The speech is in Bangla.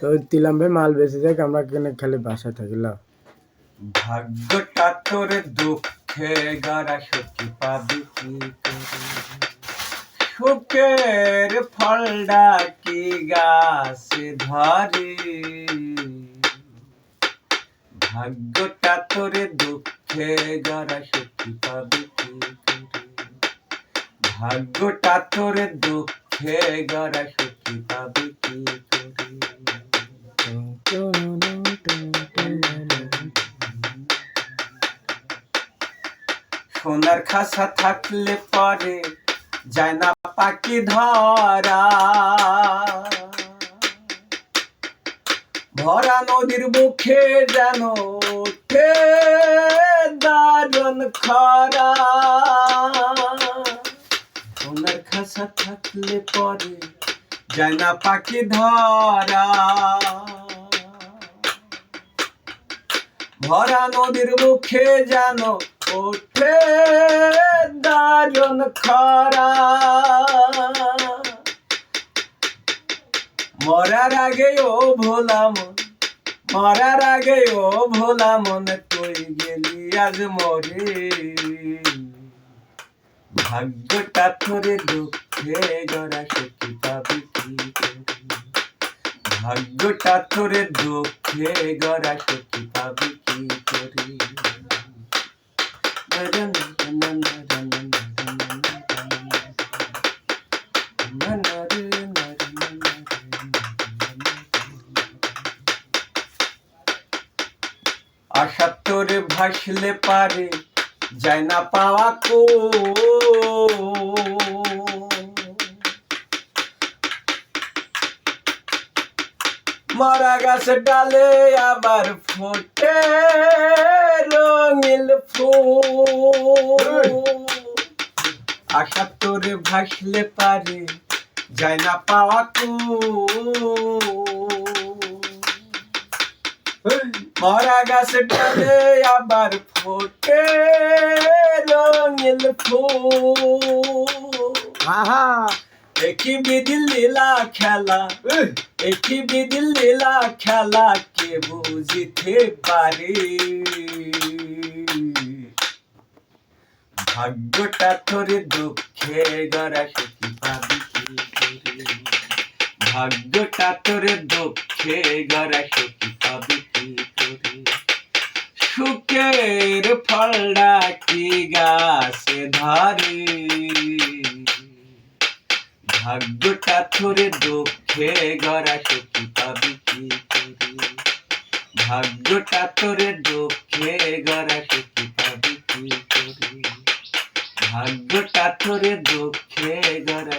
তো দিলাম ভাই মাল বেঁচে যাক, আমরা কেন খালি বাসায় থাকিলাম। ভাগ্যটা তোর দুঃখে গড়া সখী পাবি কি করে, সুখের ফলটা কি গাছে ধরে, ভাগ্যটা তোর দুঃখে গড়া সখী পাবি কি করে, ভাগ্যটা তোর দুঃখে গড়া সখী পাবি কি করে। সোনার খাসা থাকলে পরে যায় না পাখি ধরা, ভরা নদীর মুখে যেন ওঠে দারুণ খরা, সোনার খাসা থাকলে পরে যায় না পাখি ধরা, ভরা নদীর মুখে যেন ওঠে দারুণ খরা, মরার আগে ও ভোলা মন, মরার আগে ও ভোলা মন, তুই গেলি আজ মরে, ভাগ্যটা তোরে দুঃখে গড়া সখী পাবি কি করে, ভাগ্যটা তোরে দুঃখে গড়া সখী পাবি কি করে। আশা তোরে ভাসলে পারে যায় না পাওয়া কো, মরা গাছের ডালে আবার ফোটে রঙিন ফুল, আশা তোরে ভাসলে পারে যায় না পাওয়া কো, মরা গাছের ডালে আবার ফোটে রঙিন ফুল, একই বিধি লীলা খেলা, একই বিধি লীলা খেলা, কে বুঝিতে পারে, ভাগ্যটা তোরে দুঃখে গড়া সখী পাবি কি করে, ভাগ্যটা তোরে দুঃখে গড়া সখী পাবি কি করে, সুখের ফলটা কি গাছে ধরে, ভাগ্যটা তোরে দুঃখে গড়া সখী পাবি কি করে, ভাগ্যটা তোরে দুঃখে গড়া সখী পাবি কি করে, ভাগ্যটা তোরে দুঃখে গড়া